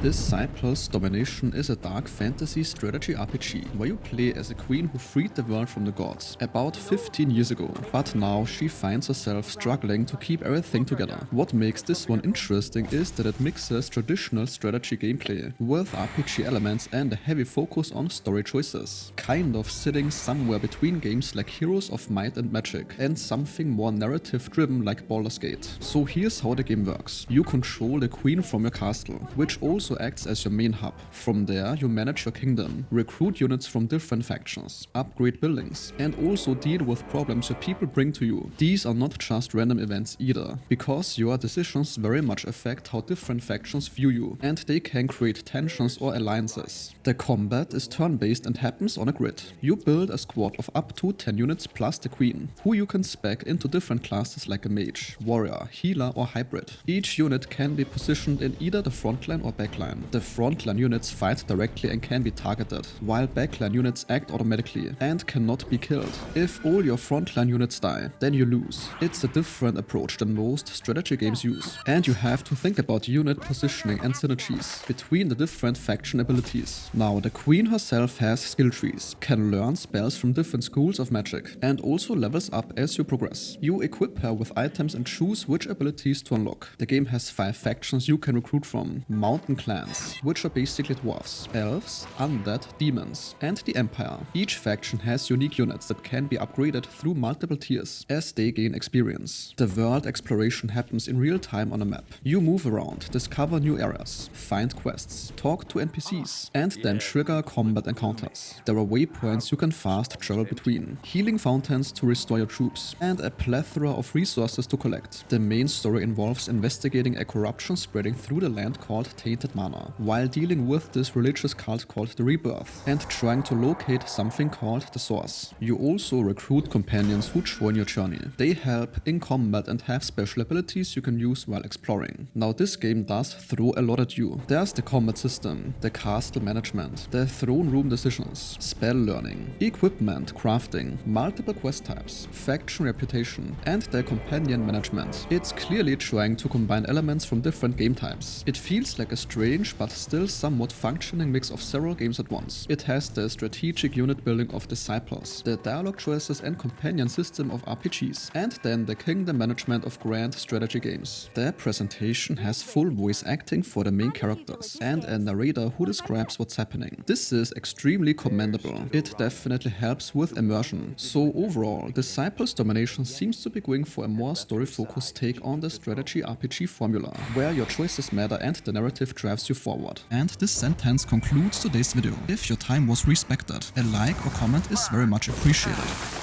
Disciples Domination is a dark fantasy strategy RPG where you play as a queen who freed the world from the gods about 15 years ago, but now she finds herself struggling to keep everything together. What makes this one interesting is that it mixes traditional strategy gameplay with RPG elements and a heavy focus on story choices, kind of sitting somewhere between games like Heroes of Might and Magic and something more narrative driven like Baldur's Gate. So here's how the game works. You control the queen from your castle, which also acts as your main hub. From there you manage your kingdom, recruit units from different factions, upgrade buildings, and also deal with problems your people bring to you. These are not just random events either, because your decisions very much affect how different factions view you, and they can create tensions or alliances. The combat is turn-based and happens on a grid. You build a squad of up to 10 units plus the queen, who you can spec into different classes like a mage, warrior, healer or hybrid. Each unit can be positioned in either the frontline or backline. The frontline units fight directly and can be targeted, while backline units act automatically and cannot be killed. If all your frontline units die, then you lose. It's a different approach than most strategy games use, and you have to think about unit positioning and synergies between the different faction abilities. Now, the queen herself has skill trees, can learn spells from different schools of magic, and also levels up as you progress. You equip her with items and choose which abilities to unlock. The game has 5 factions you can recruit from: mountain clans, which are basically dwarves, elves, undead, demons, and the empire. Each faction has unique units that can be upgraded through multiple tiers as they gain experience. The world exploration happens in real time on a map. You move around, discover new areas, find quests, talk to NPCs, and then trigger combat encounters. There are waypoints you can fast travel between, healing fountains to restore your troops, and a plethora of resources to collect. The main story involves investigating a corruption spreading through the land called Tainted while dealing with this religious cult called the Rebirth and trying to locate something called the Source. You also recruit companions who join your journey. They help in combat and have special abilities you can use while exploring. Now, this game does throw a lot at you. There's the combat system, the castle management, the throne room decisions, spell learning, equipment crafting, multiple quest types, faction reputation, and the companion management. It's clearly trying to combine elements from different game types. It feels like a strange but still somewhat functioning mix of several games at once. It has the strategic unit building of Disciples, the dialogue choices and companion system of RPGs, and then the kingdom management of grand strategy games. The presentation has full voice acting for the main characters and a narrator who describes what's happening. This is extremely commendable. It definitely helps with immersion. So overall, Disciples Domination seems to be going for a more story-focused take on the strategy RPG formula, where your choices matter and the narrative drives you forward. And this sentence concludes today's video. If your time was respected, a like or comment is very much appreciated.